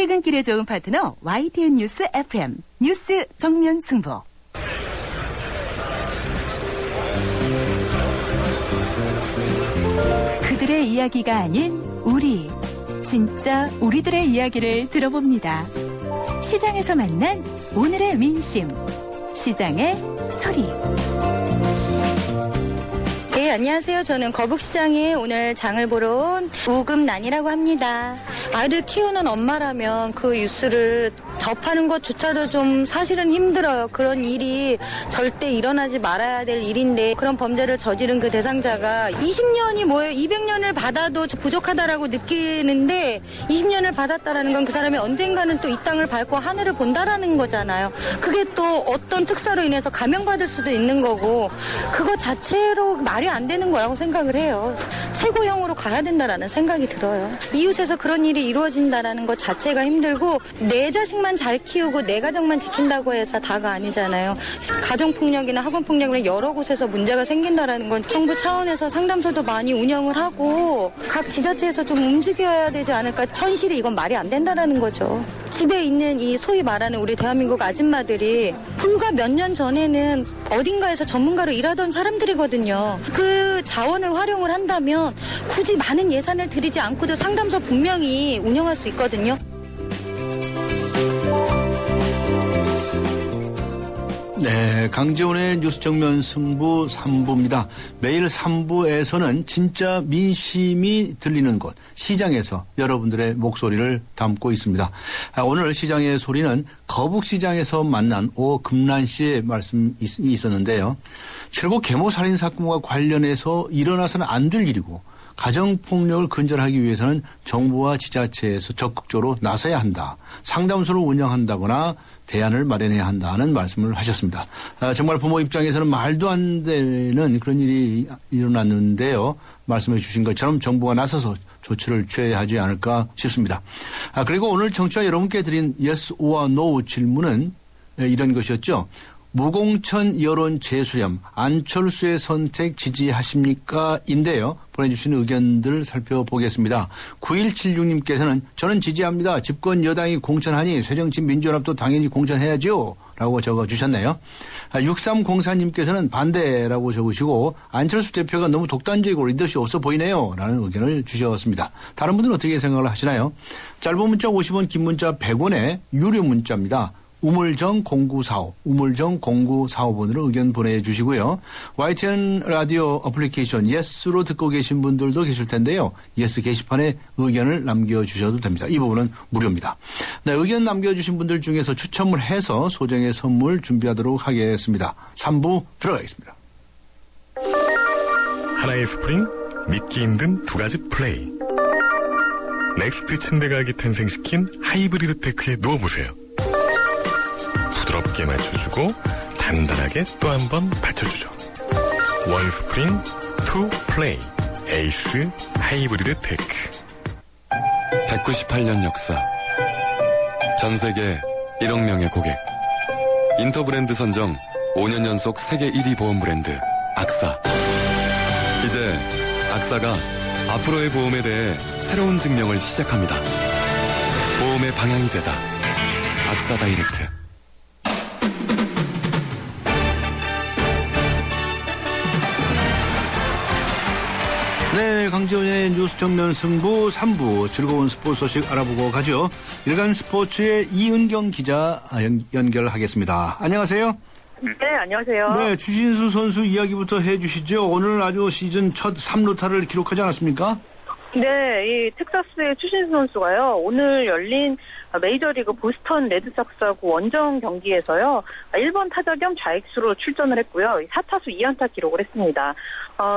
퇴근길에 좋은 파트너 YTN 뉴스 FM 뉴스 정면 승부. 그들의 이야기가 아닌 우리, 진짜 우리들의 이야기를 들어봅니다. 시장에서 만난 오늘의 민심, 시장의 소리. 네, 안녕하세요. 저는 거북시장에 오늘 장을 보러 온 우금란이라고 합니다. 아이를 키우는 엄마라면 그 뉴스를 접하는 것조차도 좀 사실은 힘들어요. 그런 일이 절대 일어나지 말아야 될 일인데 그런 범죄를 저지른 그 대상자가 20년이 뭐예요? 200년을 받아도 부족하다라고 느끼는데 20년을 받았다라는 건 그 사람이 언젠가는 또 이 땅을 밟고 하늘을 본다라는 거잖아요. 그게 또 어떤 특사로 인해서 감형받을 수도 있는 거고 그거 자체로 말이 안 되는 거라고 생각을 해요. 최고형으로 가야 된다라는 생각이 들어요. 이웃에서 그런 일이 이루어진다라는 것 자체가 힘들고 내 자식만 잘 키우고 내 가정만 지킨다고 해서 다가 아니잖아요. 가정폭력이나 학원폭력이나 여러 곳에서 문제가 생긴다라는 건 정부 차원에서 상담소도 많이 운영을 하고 각 지자체에서 좀 움직여야 되지 않을까. 현실이 이건 말이 안 된다라는 거죠. 집에 있는 이 소위 말하는 우리 대한민국 아줌마들이 불과 몇 년 전에는 어딘가에서 전문가로 일하던 사람들이거든요. 그 자원을 활용을 한다면 굳이 많은 예산을 들이지 않고도 상담소 분명히 운영할 수 있거든요. 네, 강재훈의 뉴스 정면 승부 3부입니다. 매일 3부에서는 진짜 민심이 들리는 곳, 시장에서 여러분들의 목소리를 담고 있습니다. 오늘 시장의 소리는 거북시장에서 만난 오금란 씨의 말씀이 있었는데요. 결국 계모살인 사건과 관련해서 일어나서는 안 될 일이고 가정폭력을 근절하기 위해서는 정부와 지자체에서 적극적으로 나서야 한다. 상담소를 운영한다거나 대안을 마련해야 한다는 말씀을 하셨습니다. 정말 부모 입장에서는 말도 안 되는 그런 일이 일어났는데요. 말씀해 주신 것처럼 정부가 나서서 조치를 취해야 하지 않을까 싶습니다. 그리고 오늘 청취자 여러분께 드린 yes or no 질문은 이런 것이었죠. 무공천 여론 재수렴, 안철수의 선택 지지하십니까? 인데요. 보내주신 의견들 살펴보겠습니다. 9176님께서는 저는 지지합니다. 집권 여당이 공천하니 새정치민주연합도 당연히 공천해야죠. 라고 적어주셨네요. 6304님께서는 반대라고 적으시고 안철수 대표가 너무 독단적이고 리더십 없어 보이네요. 라는 의견을 주셨습니다. 다른 분들은 어떻게 생각을 하시나요? 짧은 문자 50원, 긴 문자 100원의 유료 문자입니다. 우물정 0945, 우물정 0945번으로 의견 보내주시고요. YTN 라디오 어플리케이션 예스로 듣고 계신 분들도 계실 텐데요. 예스 게시판에 의견을 남겨주셔도 됩니다. 이 부분은 무료입니다. 네, 의견 남겨주신 분들 중에서 추첨을 해서 소정의 선물 준비하도록 하겠습니다. 3부 들어가겠습니다. 하나의 스프링, 믿기 힘든 두 가지 플레이. 넥스트 침대가격이 탄생시킨 하이브리드 테크에 누워보세요. 부드럽게 맞춰주고 단단하게 또 한 번 받쳐주죠. 원 스프링, 투 플레이. 에이스 하이브리드 테크. 198년 역사. 전 세계 1억 명의 고객. 인터브랜드 선정 5년 연속 세계 1위 보험 브랜드 악사. 이제 악사가 앞으로의 보험에 대해 새로운 증명을 시작합니다. 보험의 방향이 되다. 악사 다이렉트. 네, 강재훈의 뉴스 정면 승부 3부 즐거운 스포츠 소식 알아보고 가죠. 일간 스포츠의 이은경 기자 연결하겠습니다. 안녕하세요. 네, 안녕하세요. 네, 추신수 선수 이야기부터 해주시죠. 오늘 아주 시즌 첫 3루타를 기록하지 않았습니까? 네, 이 텍사스의 추신수 선수가요, 오늘 열린 메이저리그 보스턴 레드삭스하고 원정 경기에서요, 1번 타자 겸 좌익수로 출전을 했고요. 4타수 2안타 기록을 했습니다.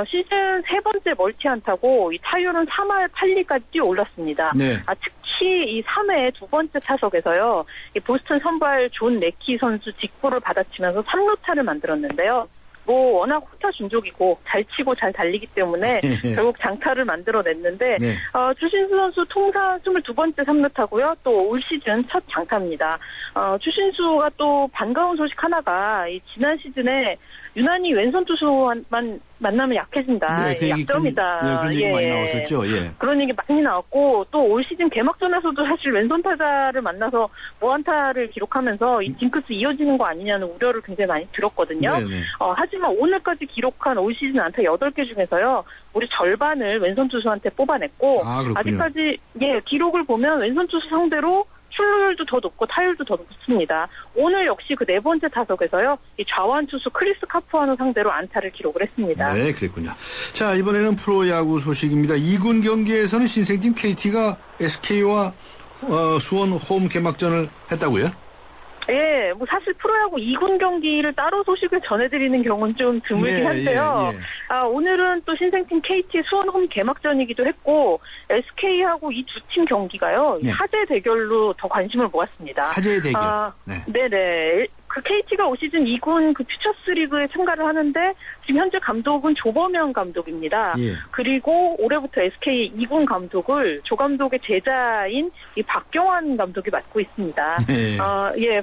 시즌 세 번째 멀티안타고 이 타율은 3할 8리까지 뛰어올랐습니다. 네. 특히 이 3회 두 번째 타석에서요, 이 보스턴 선발 존 레키 선수 직구를 받아치면서 3루타를 만들었는데요. 워낙 호타 준족이고 잘 치고 잘 달리기 때문에 결국 장타를 만들어냈는데 네. 추신수 선수 통산 22번째 3루타고요. 또 올 시즌 첫 장타입니다. 추신수가 또 반가운 소식 하나가 이 지난 시즌에 유난히 왼손 투수만 만나면 약해진다. 네, 그 얘기, 약점이다. 그런 얘기 많이 나왔었죠. 예. 그런 얘기 많이 나왔고 또 올 시즌 개막전에서도 사실 왼손 타자를 만나서 무안타를 기록하면서 이 징크스 이어지는 거 아니냐는 우려를 굉장히 많이 들었거든요. 네네. 하지만 오늘까지 기록한 올 시즌 안타 8개 중에서요. 우리 절반을 왼손 투수한테 뽑아냈고 그렇군요. 아직까지 기록을 보면 왼손 투수 상대로 출루율도 더 높고 타율도 더 높습니다. 오늘 역시 그 4번째 타석에서요. 이 좌완 투수 크리스 카푸아노 상대로 안타를 기록을 했습니다. 네, 그랬군요. 자, 이번에는 프로야구 소식입니다. 2군 경기에서는 신생팀 KT가 SK와 수원 홈 개막전을 했다고요? 예, 뭐 사실 프로야구 2군 경기를 따로 소식을 전해드리는 경우는 좀 드물긴 한데요. 예. 오늘은 또 신생팀 KT 수원 홈 개막전이기도 했고 SK하고 이 두 팀 경기가요. 네. 사제 대결로 더 관심을 모았습니다. 사제의 대결. 네네. 그 KT가 올 시즌 2군 그 퓨처스 리그에 참가를 하는데 지금 현재 감독은 조범현 감독입니다. 예. 그리고 올해부터 SK 2군 감독을 조 감독의 제자인 이 박경환 감독이 맡고 있습니다.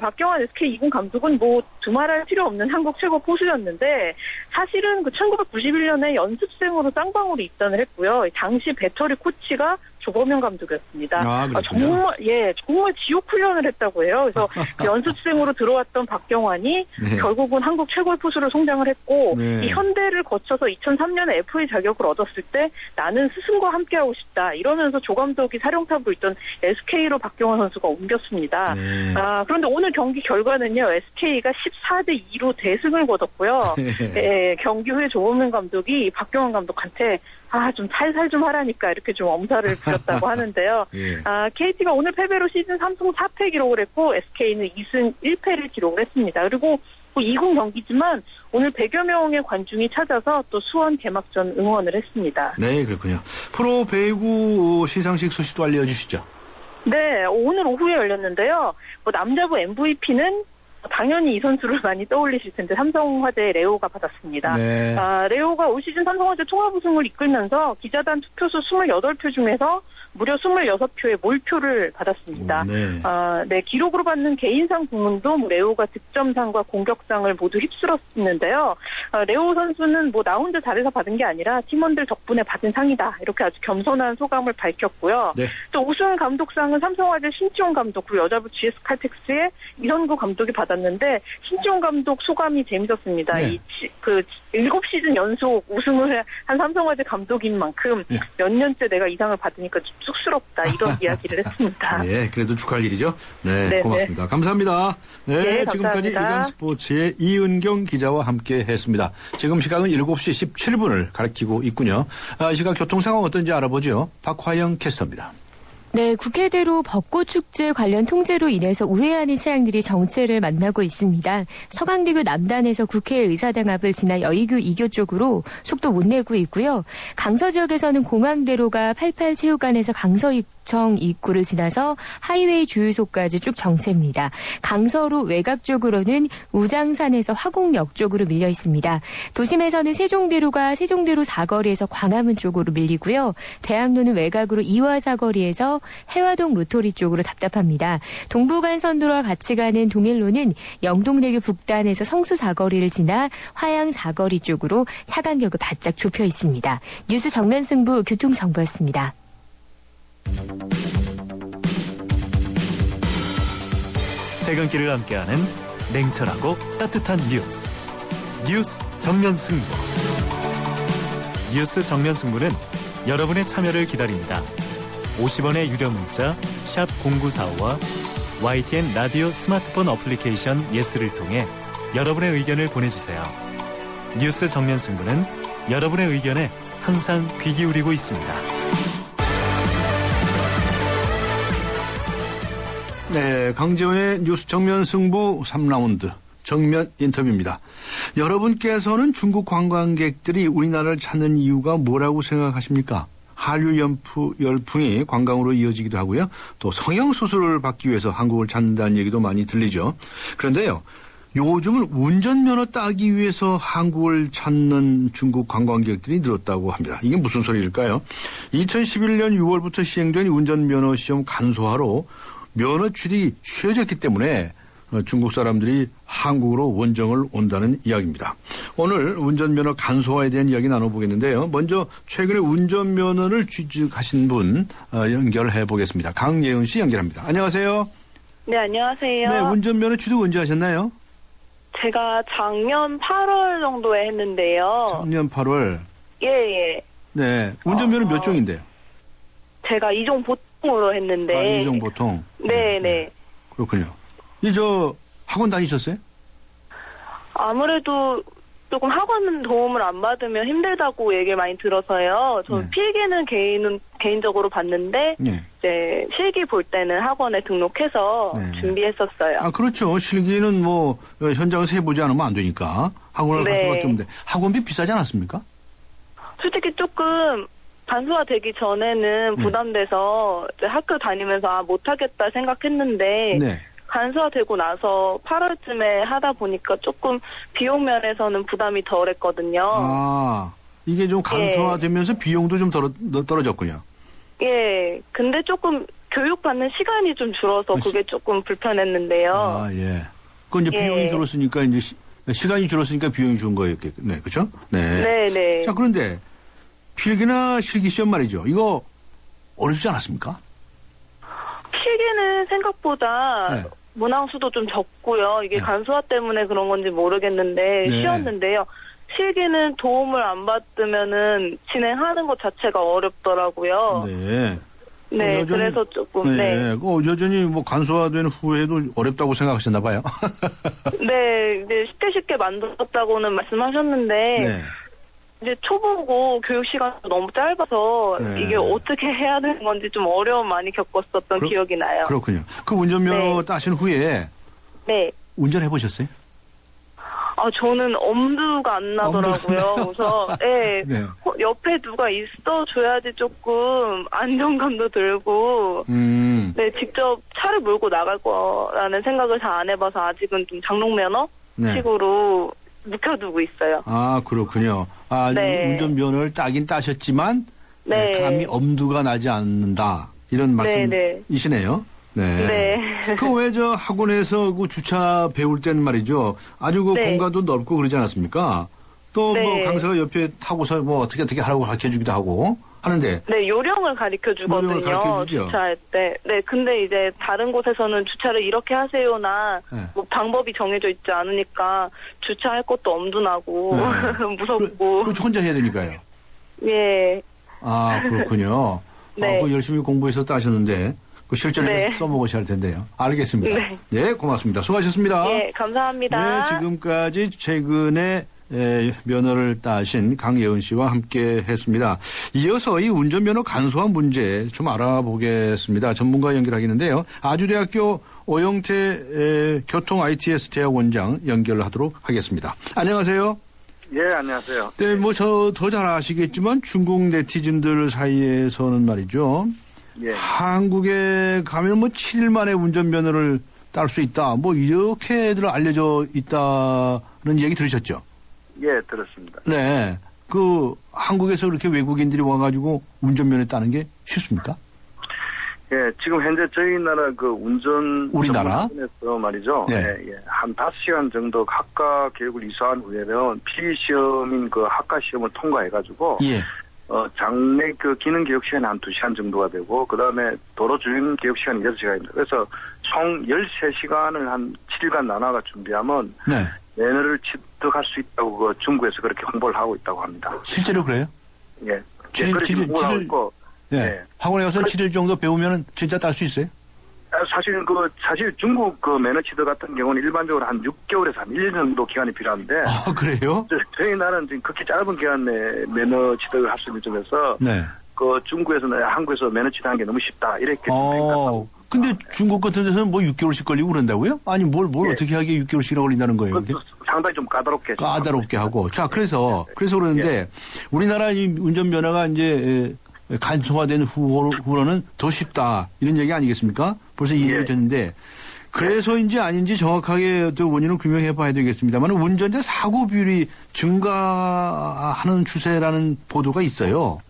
박경환 SK 2군 감독은 뭐 두말할 필요 없는 한국 최고 포수였는데 사실은 그 1991년에 연습생으로 쌍방울에 입단을 했고요. 당시 배터리 코치가 조범현 감독이었습니다. 정말 지옥 훈련을 했다고 해요. 그래서 그 연습생으로 들어왔던 박경환이 결국은 한국 최고의 포수로 성장을 했고 이 현대를 거쳐서 2003년에 FA 자격을 얻었을 때 나는 스승과 함께하고 싶다 이러면서 조 감독이 사령탑으로 있던 SK로 박경환 선수가 옮겼습니다. 그런데 오늘 경기 결과는요. SK가 14대 2로 대승을 거뒀고요. 경기 후에 조범현 감독이 박경환 감독한테 좀 살살 좀 하라니까 이렇게 좀 엄살을 부렸다고 하는데요. KT가 오늘 패배로 시즌 3승 4패 기록을 했고 SK는 2승 1패를 기록을 했습니다. 그리고 2군 경기지만 오늘 100여 명의 관중이 찾아서 또 수원 개막전 응원을 했습니다. 네, 그렇군요. 프로 배구 시상식 소식도 알려주시죠. 네, 오늘 오후에 열렸는데요. 남자부 MVP는 당연히 이 선수를 많이 떠올리실 텐데 삼성화재 레오가 받았습니다. 레오가 올 시즌 삼성화재 통합 우승을 이끌면서 기자단 투표수 28표 중에서 무려 26표의 몰표를 받았습니다. 기록으로 받는 개인상 부문도 레오가 득점상과 공격상을 모두 휩쓸었는데요. 레오 선수는 나 혼자 잘해서 받은 게 아니라 팀원들 덕분에 받은 상이다. 이렇게 아주 겸손한 소감을 밝혔고요. 또 우승 감독상은 삼성화재 신지용 감독 그리고 여자부 GS 칼텍스의 이선구 감독이 받았는데 신지용 감독 소감이 재밌었습니다. 7시즌 연속 우승을 한 삼성화재 감독인 만큼 몇 년째 내가 이 상을 받으니까 쑥스럽다 이런 이야기를 했습니다. 그래도 축하할 일이죠. 고맙습니다. 감사합니다. 지금까지 일간스포츠의 이은경 기자와 함께 했습니다. 지금 시각은 7시 17분을 가리키고 있군요. 이 시각 교통 상황 어떤지 알아보죠. 박화영 캐스터입니다. 네, 국회대로 벚꽃축제 관련 통제로 인해서 우회하는 차량들이 정체를 만나고 있습니다. 서강대교 남단에서 국회의사당 앞을 지나 여의교 2교 쪽으로 속도 못 내고 있고요. 강서 지역에서는 공항대로가 88체육관에서 강서청 입구를 지나서 하이웨이 주유소까지 쭉 정체입니다. 강서로 외곽 쪽으로는 우장산에서 화곡역 쪽으로 밀려 있습니다. 도심에서는 세종대로가 세종대로 사거리에서 광화문 쪽으로 밀리고요. 대학로는 외곽으로 이화 사거리에서 해화동 로터리 쪽으로 답답합니다. 동부간선도로와 같이 가는 동일로는 영동대교 북단에서 성수 사거리를 지나 화양 사거리 쪽으로 차 간격을 바짝 좁혀 있습니다. 뉴스 정면승부 교통정보였습니다. 퇴근길을 함께하는 냉철하고 따뜻한 뉴스 정면승부. 뉴스 정면승부는 여러분의 참여를 기다립니다. 50원의 유료 문자 샵 0945와 YTN 라디오 스마트폰 어플리케이션 예스를 통해 여러분의 의견을 보내주세요. 뉴스 정면승부는 여러분의 의견에 항상 귀 기울이고 있습니다. 강재원의 뉴스 정면 승부 3라운드 정면 인터뷰입니다. 여러분께서는 중국 관광객들이 우리나라를 찾는 이유가 뭐라고 생각하십니까? 한류 열풍이 관광으로 이어지기도 하고요. 또 성형수술을 받기 위해서 한국을 찾는다는 얘기도 많이 들리죠. 그런데요. 요즘은 운전면허 따기 위해서 한국을 찾는 중국 관광객들이 늘었다고 합니다. 이게 무슨 소리일까요? 2011년 6월부터 시행된 운전면허 시험 간소화로 면허 취득이 쉬워졌기 때문에 중국 사람들이 한국으로 원정을 온다는 이야기입니다. 오늘 운전면허 간소화에 대한 이야기 나눠보겠는데요. 먼저 최근에 운전면허를 취득하신 분 연결해 보겠습니다. 강예은 씨 연결합니다. 안녕하세요. 네, 안녕하세요. 네, 운전면허 취득 언제 하셨나요? 제가 작년 8월 정도에 했는데요. 작년 8월. 예. 네, 운전면허 몇 종인데요? 제가 2종 보통으로 했는데. 2종 보통. 네. 그렇군요. 학원 다니셨어요? 아무래도 조금 학원 도움을 안 받으면 힘들다고 얘기를 많이 들어서요. 저는 네. 필기는 개인적으로 봤는데 네. 이제 실기 볼 때는 학원에 등록해서 네. 준비했었어요. 아, 그렇죠. 실기는 현장에서 해보지 않으면 안 되니까 학원을 갈 네. 수밖에 없는데 학원비 비싸지 않았습니까? 솔직히 조금 간소화되기 전에는 네. 부담돼서 이제 학교 다니면서 못하겠다 생각했는데 네. 간소화되고 나서 8월쯤에 하다 보니까 조금 비용 면에서는 부담이 덜했거든요. 아, 이게 좀 간소화되면서 비용도 좀 떨어졌군요. 예, 근데 조금 교육받는 시간이 좀 줄어서 그게 조금 불편했는데요. 아, 예. 그건 이제 예. 비용이 줄었으니까 이제 시간이 줄었으니까 비용이 준 거였겠네. 그렇죠? 네. 네. 자, 그런데 필기나 실기 시험 말이죠. 이거 어렵지 않았습니까? 필기는 생각보다 네. 문항수도 좀 적고요. 이게 네. 간소화 때문에 그런 건지 모르겠는데 네. 쉬웠는데요. 실기는 도움을 안 받으면은 진행하는 것 자체가 어렵더라고요. 네. 네, 여전히- 그래서 조금 네. 여전히 간소화된 후에도 어렵다고 생각하셨나 봐요. 네, 쉽게 만들었다고는 말씀하셨는데 네. 이제 초보고 교육 시간도 너무 짧아서 네. 이게 어떻게 해야 되는 건지 좀 어려움 많이 겪었었던 기억이 나요. 그렇군요. 그 운전면허 네. 따신 후에 네. 운전해 보셨어요? 저는 엄두가 안 나더라고요. 그래서 네. 네. 옆에 누가 있어줘야지 조금 안정감도 들고 네, 직접 차를 몰고 나갈 거라는 생각을 잘 안 해봐서 아직은 좀 장롱면허 네. 식으로 묵혀두고 있어요. 아, 그렇군요. 아, 네. 운전면허를 따긴 따셨지만 네. 감히 엄두가 나지 않는다. 이런 말씀이시네요. 네. 네. 그 왜 학원에서 그 주차 배울 때는 말이죠. 아주 그 네. 공간도 넓고 그러지 않았습니까? 또 네. 강사가 옆에 타고서 어떻게 하라고 가르쳐 주기도 하고 하는데. 네, 요령을 가르쳐 주거든요. 요령을 가르쳐주죠. 주차할 때. 네, 근데 이제 다른 곳에서는 주차를 이렇게 하세요나 네. 방법이 정해져 있지 않으니까 주차할 것도 엄두나고 네. 무섭고. 그렇죠. 혼자 해야 되니까요. 예. 아, 그렇군요. 네. 열심히 공부해서 따셨는데 그 실전에 네. 써먹으셔야 할 텐데요. 알겠습니다. 네. 네, 고맙습니다. 수고하셨습니다. 예, 감사합니다. 네, 지금까지 최근에 면허를 따신 강예은 씨와 함께 했습니다. 이어서 이 운전면허 간소화 문제 좀 알아보겠습니다. 전문가 연결하겠는데요. 아주대학교 오영태 교통 ITS 대학원장 연결하도록 하겠습니다. 안녕하세요. 예, 안녕하세요. 네, 더 잘 아시겠지만 중국 네티즌들 사이에서는 말이죠. 예. 한국에 가면 7일 만에 운전면허를 딸 수 있다. 이렇게들 알려져 있다는 얘기 들으셨죠? 예, 들었습니다. 네. 한국에서 그렇게 외국인들이 와가지고 운전면허 따는 게 쉽습니까? 예, 지금 현재 저희 나라 우리나라? 에서 말이죠. 네. 예, 한 5시간 정도 학과 교육을 이수한 후에는 필기시험인 학과 시험을 통과해가지고, 예. 장내 기능 교육 시간이 한 2시간 정도가 되고, 그 다음에 도로 주행 교육 시간이 6시간입니다. 그래서 총 13시간을 한 7일간 나눠가 준비하면, 네. 면허를 취득할 수 있다고 중국에서 그렇게 홍보를 하고 있다고 합니다. 실제로 그래요? 예. 칠 일 있고, 네. 네. 학원에 가서 7일 정도 배우면 진짜 딸 수 있어요? 사실 중국 면허 취득 같은 경우는 일반적으로 한 6개월에서 한 1년 정도 기간이 필요한데. 아, 그래요? 저희 나라는 지금 그렇게 짧은 기간 내에 면허 취득을 할 수 있는 점에서. 네. 중국에서는 한국에서 면허 취득하는 게 너무 쉽다. 이렇게 생각하고. 근데 중국 같은 데서는 6개월씩 걸리고 그런다고요? 아니, 뭘 예. 어떻게 하기에 6개월씩이나 걸린다는 거예요? 그게? 상당히 좀 까다롭게. 까다롭게 하고. 자, 그래서 그러는데 예. 우리나라 이 운전면허가 이제 간소화된 후로는 더 쉽다. 이런 얘기 아니겠습니까? 벌써 이해가 예. 됐는데 그래서인지 아닌지 정확하게 또 원인을 규명해 봐야 되겠습니다만 운전자 사고 비율이 증가하는 추세라는 보도가 있어요.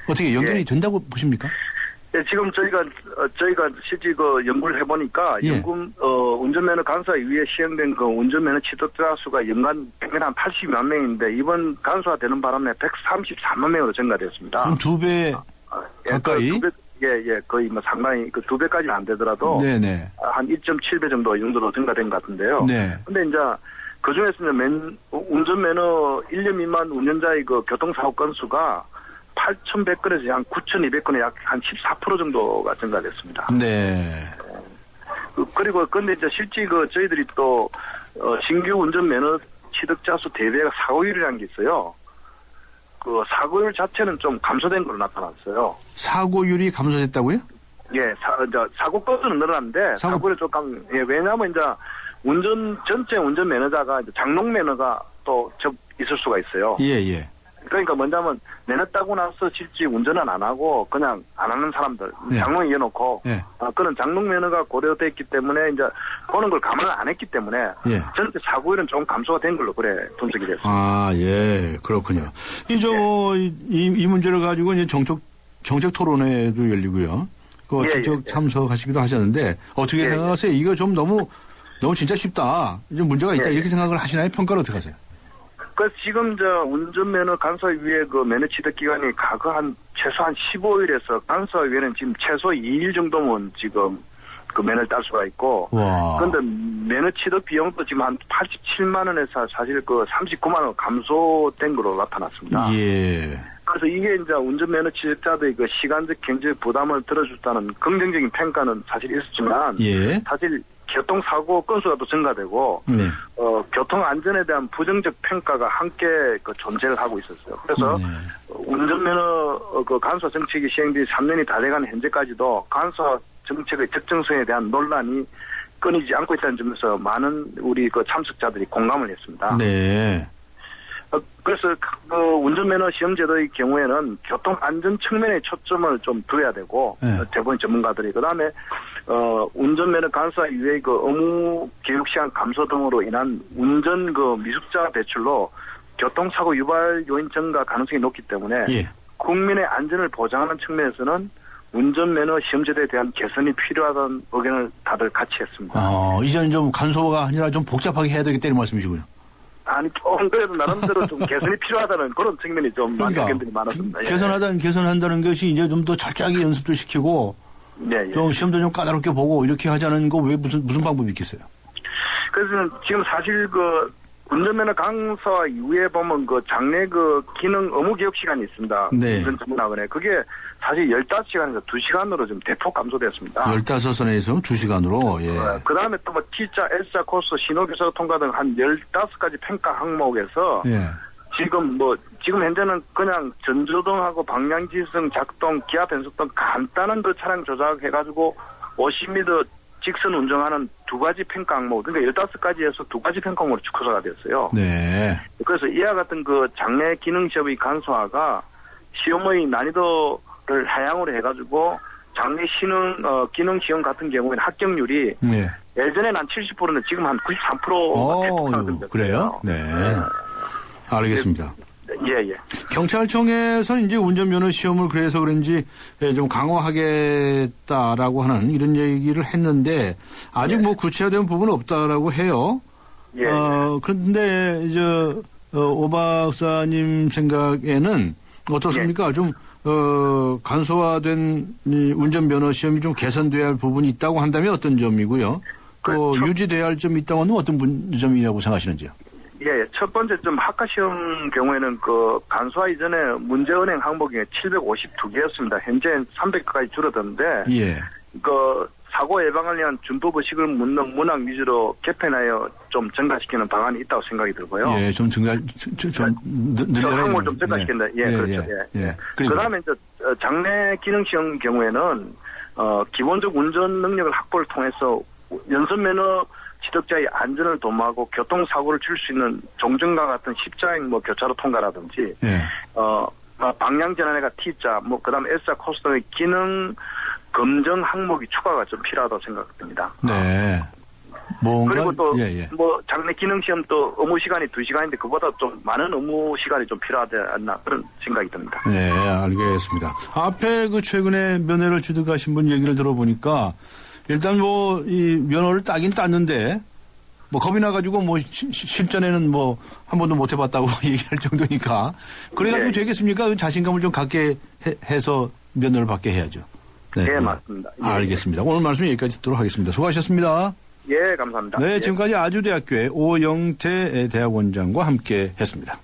어떻게 연결이 예. 된다고 보십니까? 네, 지금 저희가 실제 연구를 해보니까 예. 운전면허 간소화 이후에 시행된 운전면허 취득자 수가 연간 평균 한 80만 명인데 이번 간소화되는 바람에 134만 명으로 증가됐습니다. 그럼 2배 가까이? 거의 상당히 2배까지는 안 되더라도 네네. 한 1.7배 정도로 증가된 것 같은데요. 네. 근데 이제 그 중에서 운전면허 1년 미만 운전자의 교통사고 건수가 8,100건에서 한 9,200건에 약 한 14% 정도가 증가됐습니다. 네. 그리고 근데 이제 실제 저희들이 또 신규 운전면허 취득자 수 대비해가 사고율이라는 게 있어요. 사고율 자체는 좀 감소된 걸로 나타났어요. 사고율이 감소됐다고요? 예, 사고 건수는 늘어났는데 사고율이 조금 왜냐하면 이제 전체 운전 면허자가 장롱 면허가 또 있을 수가 있어요. 예. 그러니까 뭐냐면 면허 따고 나서 실제 운전은 안 하고 그냥 안 하는 사람들 예. 장롱에 이어놓고 예. 그런 장롱 면허가 고려됐기 때문에 이제 그런 걸 감안을 안 했기 때문에 예. 전체 사고율은 좀 감소가 된 걸로 그래 분석이 됐습니다. 아, 예, 그렇군요. 이 문제를 가지고 이제 정책 토론회도 열리고요. 직접 참석하시기도 하셨는데 어떻게 생각하세요? 이거 좀 너무 진짜 쉽다. 좀 문제가 있다. 이렇게 생각을 하시나요? 평가를 어떻게 하세요? 지금 운전면허 간소화 이후에 면허 취득 기간이 최소한 15일에서 간소화 이후에는 지금 최소 2일 정도면 지금 면허를 딸 수가 있고. 그런데 면허 취득 비용도 지금 한 87만 원에서 사실 39만 원 감소된 걸로 나타났습니다. 예. 그래서 이게 이제 운전면허 취득자들의 시간적 경제적 부담을 들어줬다는 긍정적인 평가는 사실 있었지만. 예. 사실 교통사고 건수가 또 증가되고, 네. 교통안전에 대한 부정적 평가가 함께 존재를 하고 있었어요. 그래서, 운전면허 간소화 정책이 시행된 3년이 다 돼가는 현재까지도 간소화 정책의 적정성에 대한 논란이 끊이지 않고 있다는 점에서 많은 우리 참석자들이 공감을 했습니다. 네. 그래서 운전면허 시험제도의 경우에는 교통안전 측면에 초점을 좀 둬야 되고, 대부분 전문가들이. 그 다음에, 운전면허 간소화 이외의 의무 교육시간 감소 등으로 인한 운전 미숙자 배출로 교통사고 유발 요인 증가 가능성이 높기 때문에, 국민의 안전을 보장하는 측면에서는 운전면허 시험제도에 대한 개선이 필요하다는 의견을 다들 같이 했습니다. 이제는 좀 간소화가 아니라 좀 복잡하게 해야 되겠다는 말씀이시군요. 아니, 그래도 나름대로 좀 개선이 필요하다는 그런 측면이 좀 많은 의견들이 많았습니다. 개선한다는 것이 이제 좀 더 철저하게 연습도 시키고, 좀 시험도 좀 까다롭게 보고 이렇게 하자는 거 왜 무슨 방법이 있겠어요? 그래서 지금 사실 운전면허 강소화 이후에 보면 장래 기능 의무 교육 시간이 있습니다. 네. 운전전문학원에. 그게 사실 15시간에서 2시간으로 좀 대폭 감소됐습니다. 15선에서 2시간으로, 예. 그 다음에 또 T자, S자 코스, 신호교사 통과 등 한 15가지 평가 항목에서 지금 현재는 그냥 전조등하고 방향지성 작동, 기아 변속 등 간단한 차량 조작해가지고 50m 직선 운전하는 2가지 평가 항목, 그러니까 15가지에서 2가지 평가 항목으로 축소가 됐어요. 네. 그래서 이와 같은 장내 기능 시험의 간소화가 시험의 난이도를 하향으로 해가지고 장내 기능 시험 같은 경우에는 합격률이 예전에는 한 70%는 지금 한 93%가 그래요? 네. 알겠습니다. 예. 경찰청에서는 이제 운전면허 시험을 그래서 그런지 좀 강화하겠다라고 하는 이런 얘기를 했는데 아직 구체화된 부분은 없다라고 해요. 그런데 오 박사님 생각에는 어떻습니까? 좀 간소화된 운전면허 시험이 좀 개선돼야 할 부분이 있다고 한다면 어떤 점이고요? 또 유지돼야 할 점이 있다고 하면 어떤 점이라고 생각하시는지요? 첫 번째 학과시험 경우에는 간소화 이전에 문제은행 항목이 752개였습니다. 현재 300개까지 줄어들었는데, 사고 예방을 위한 준법의식을 묻는 문학 위주로 개편하여 좀 증가시키는 방안이 있다고 생각이 들고요. 좀 늘려라. 항목을 좀 증가시킨다. 그렇죠. 그 다음에 장내 기능시험 경우에는, 기본적 운전 능력을 확보를 통해서 연선면허 취득자의 안전을 도모하고 교통사고를 줄 수 있는 종전과 같은 십자행 교차로 통과라든지, 방향전환회가 T자, 그 다음에 S자 코스 등의 기능 검정 항목이 추가가 좀 필요하다고 생각됩니다. 네. 뭔가 그리고 또 예. 뭐 장례 기능 시험 또 업무 시간이 2시간인데 그보다 좀 많은 업무 시간이 좀 필요하지 않나 그런 생각이 듭니다. 네, 알겠습니다. 앞에 그 최근에 면허를 취득하신 분 얘기를 들어보니까 일단 뭐 이 면허를 따긴 땄는데 뭐 겁이 나가지고 뭐 실전에는 뭐 한 번도 못 해봤다고 얘기할 정도니까 그래가지고 네. 되겠습니까? 자신감을 좀 갖게 해서 면허를 받게 해야죠. 네, 맞습니다. 예. 알겠습니다. 오늘 말씀 여기까지 듣도록 하겠습니다. 수고하셨습니다. 예, 감사합니다. 네, 예. 지금까지 아주대학교의 오영태 대학원장과 함께 했습니다.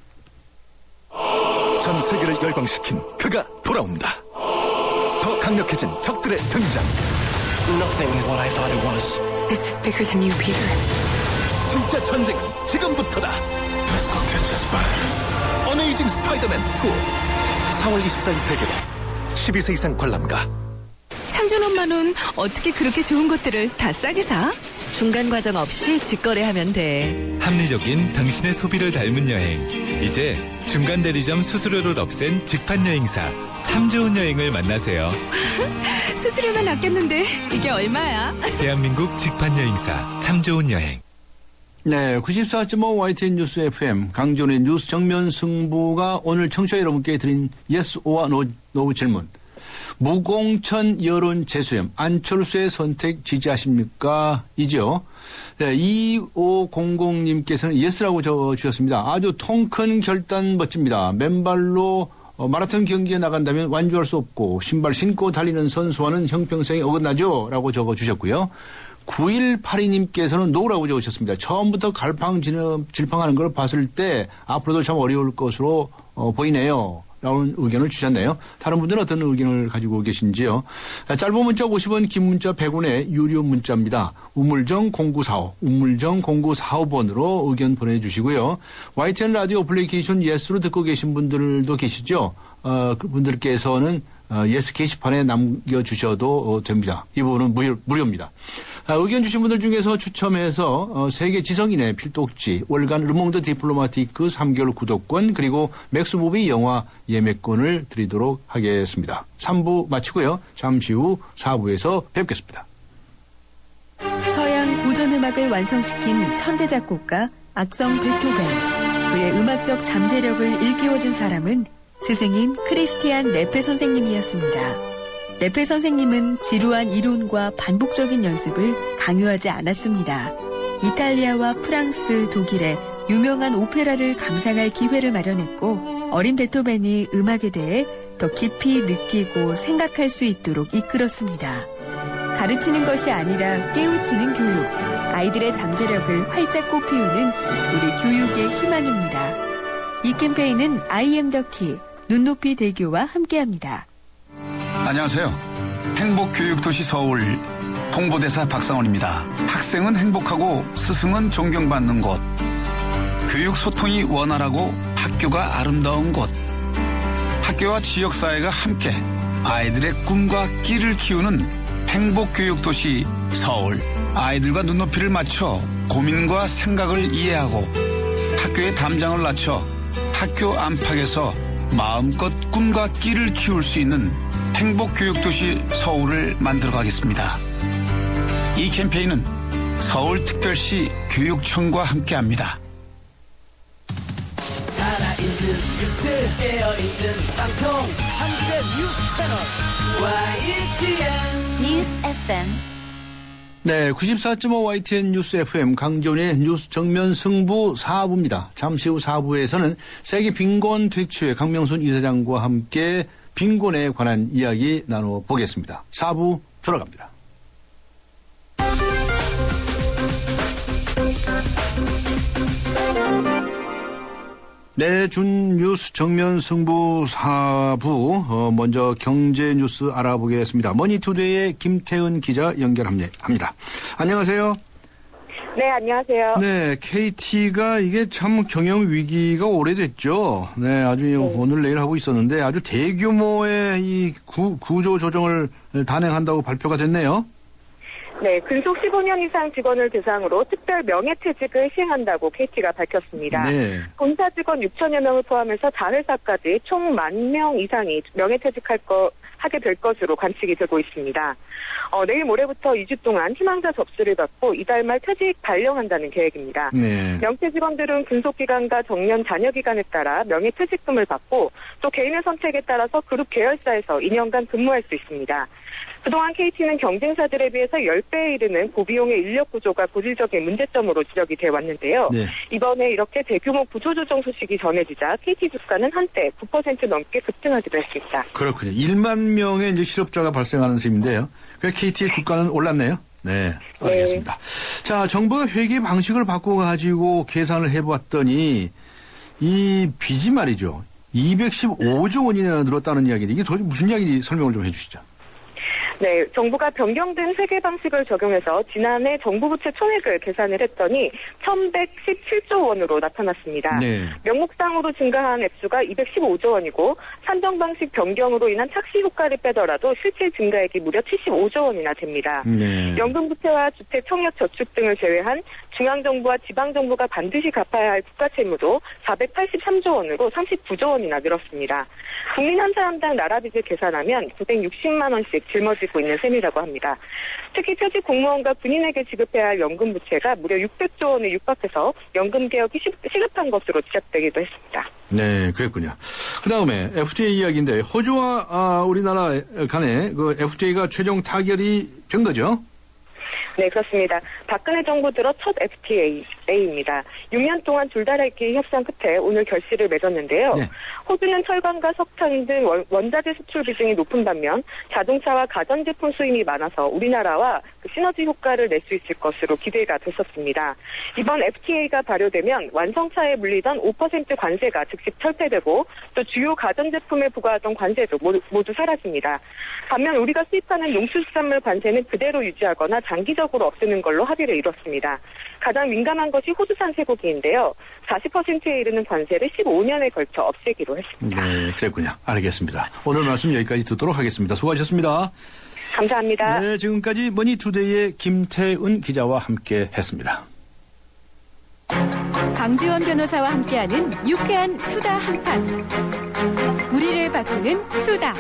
전 세계를 열광시킨 그가 돌아온다. 더 강력해진 적들의 등장. Nothing is what I thought it was. This is bigger than you, Peter. 진짜 전쟁은 지금부터다. Let's go catch a spider. 어메이징 스파이더맨 2. 4월 24일 대개봉. 12세 이상 관람가. 상준 엄마는 어떻게 그렇게 좋은 것들을 다 싸게 사? 중간 과정 없이 직거래하면 돼. 합리적인 당신의 소비를 닮은 여행. 이제 중간 대리점 수수료를 없앤 직판 여행사. 참 좋은 여행을 만나세요. 수수료만 아꼈는데 이게 얼마야? 대한민국 직판 여행사. 참 좋은 여행. 네, 94.5 YTN 뉴스 FM 강존의 뉴스 정면 승부가 오늘 청취자 여러분께 드린 yes or no 질문. 무공천 여론 재수렴 안철수의 선택 지지하십니까? 이죠. 네, 2500님께서는 yes라고 적어주셨습니다. 아주 통 큰 결단 멋집니다. 맨발로 마라톤 경기에 나간다면 완주할 수 없고 신발 신고 달리는 선수와는 형평성이 어긋나죠? 라고 적어주셨고요. 9182님께서는 노라고 적으셨습니다. 처음부터 갈팡질팡하는 걸 봤을 때 앞으로도 참 어려울 것으로 보이네요. 라는 의견을 주셨네요. 다른 분들은 어떤 의견을 가지고 계신지요. 짧은 문자 50원, 긴 문자 100원의 유료 문자입니다. 우물정 0945, 우물정 0945번으로 의견 보내주시고요. YTN 라디오 어플리케이션 예스로 듣고 계신 분들도 계시죠. 그분들께서는 예스 게시판에 남겨주셔도 됩니다. 이 부분은 무료입니다. 의견 주신 분들 중에서 추첨해서 세계 지성인의 필독지 월간 르몽드 디플로마티크 3개월 구독권 그리고 맥스무비 영화 예매권을 드리도록 하겠습니다. 3부 마치고요. 잠시 후 4부에서 뵙겠습니다. 서양 고전음악을 완성시킨 천재 작곡가 악성 베토벤. 그의 음악적 잠재력을 일깨워준 사람은 스승인 크리스티안 네페 선생님이었습니다. 네페 선생님은 지루한 이론과 반복적인 연습을 강요하지 않았습니다. 이탈리아와 프랑스, 독일의 유명한 오페라를 감상할 기회를 마련했고 어린 베토벤이 음악에 대해 더 깊이 느끼고 생각할 수 있도록 이끌었습니다. 가르치는 것이 아니라 깨우치는 교육, 아이들의 잠재력을 활짝 꽃피우는 우리 교육의 희망입니다. 이 캠페인은 I am the key, 눈높이 대교와 함께합니다. 안녕하세요. 행복교육도시 서울 홍보대사 박상원입니다. 학생은 행복하고 스승은 존경받는 곳. 교육 소통이 원활하고 학교가 아름다운 곳. 학교와 지역사회가 함께 아이들의 꿈과 끼를 키우는 행복교육도시 서울. 아이들과 눈높이를 맞춰 고민과 생각을 이해하고 학교의 담장을 낮춰 학교 안팎에서 마음껏 꿈과 끼를 키울 수 있는 행복교육도시 서울을 만들어가겠습니다. 이 캠페인은 서울특별시 교육청과 함께합니다. 살아있는 뉴스 깨어있는 방송 한국의 뉴스 채널 YTN 뉴스 FM. 네, 94.5 YTN 뉴스 FM 강존의 뉴스 정면 승부 4부입니다. 잠시 후 4부에서는 세계 빈곤 퇴치회 강명순 이사장과 함께 빈곤에 관한 이야기 나눠보겠습니다. 4부 들어갑니다. 네, 준 뉴스 정면 승부 4부 먼저 경제 뉴스 알아보겠습니다. 머니투데이의 김태은 기자 연결합니다. 안녕하세요. 네, 안녕하세요. 네, KT가 이게 참 경영 위기가 오래됐죠. 네, 아주 오늘 내일 하고 있었는데 아주 대규모의 이 구조 조정을 단행한다고 발표가 됐네요. 네, 근속 15년 이상 직원을 대상으로 특별 명예퇴직을 시행한다고 KT가 밝혔습니다. 네. 본사 직원 6천여 명을 포함해서 자회사까지 총 10,000명 이상이 명예퇴직할 하게 될 것으로 관측이 되고 있습니다. 내일 모레부터 2주 동안 희망자 접수를 받고 이달 말 퇴직 발령한다는 계획입니다. 네. 명퇴직원들은 근속기간과 정년 잔여기간에 따라 명예퇴직금을 받고 또 개인의 선택에 따라서 그룹 계열사에서 2년간 근무할 수 있습니다. 그동안 KT는 경쟁사들에 비해서 10배에 이르는 고비용의 인력 구조가 고질적인 문제점으로 지적이 돼 왔는데요. 네. 이번에 이렇게 대규모 구조조정 소식이 전해지자 KT 주가는 한때 9% 넘게 급등하기도 했습니다. 그렇군요. 1만 명의 이제 실업자가 발생하는 셈인데요. 그래서 KT의 주가는 올랐네요. 네, 알겠습니다. 네. 자, 정부가 회계 방식을 바꿔가지고 계산을 해봤더니 이 빚이 말이죠. 215조 원이나 늘었다는 이야기인데 이게 도대체 무슨 이야기인지 설명을 좀 해주시죠. 네, 정부가 변경된 회계 방식을 적용해서 지난해 정부 부채 총액을 계산을 했더니 1,117조 원으로 나타났습니다. 네. 명목상으로 증가한 액수가 215조 원이고 산정 방식 변경으로 인한 착시 효과를 빼더라도 실질 증가액이 무려 75조 원이나 됩니다. 네. 연금 부채와 주택 청약 저축 등을 제외한 중앙정부와 지방정부가 반드시 갚아야 할 국가채무도 483조 원으로 39조 원이나 늘었습니다. 국민 한 사람당 나라빚을 계산하면 960만 원씩 짊어지고 있는 셈이라고 합니다. 특히 퇴직 공무원과 군인에게 지급해야 할 연금 부채가 무려 600조 원에 육박해서 연금 개혁이 시급한 것으로 지적되기도 했습니다. 네, 그랬군요. 그 다음에 FTA 이야기인데 호주와 우리나라 간에 그 FTA가 최종 타결이 된 거죠? 네, 그렇습니다. 박근혜 정부 들어 첫 FTA입니다. 6년 동안 줄다리기 협상 끝에 오늘 결실을 맺었는데요. 네. 호주는 철강과 석탄 등 원자재 수출 비중이 높은 반면 자동차와 가전제품 수입이 많아서 우리나라와 그 시너지 효과를 낼 수 있을 것으로 기대가 됐었습니다. 이번 FTA가 발효되면 완성차에 물리던 5% 관세가 즉시 철폐되고 또 주요 가전제품에 부과하던 관세도 모두 사라집니다. 반면 우리가 수입하는 농수수산물 관세는 그대로 유지하거나 장기적으로 없애는 걸로 합의를 이뤘습니다. 가장 민감한 것이 호주산 쇠고기인데요. 40%에 이르는 관세를 15년에 걸쳐 없애기로 했습니다. 네, 그랬군요. 알겠습니다. 오늘 말씀 여기까지 듣도록 하겠습니다. 수고하셨습니다. 감사합니다. 네, 지금까지 머니투데이의 김태은 기자와 함께 했습니다. 강지원 변호사와 함께하는 유쾌한 수다 한판. 우리를 바꾸는 수다.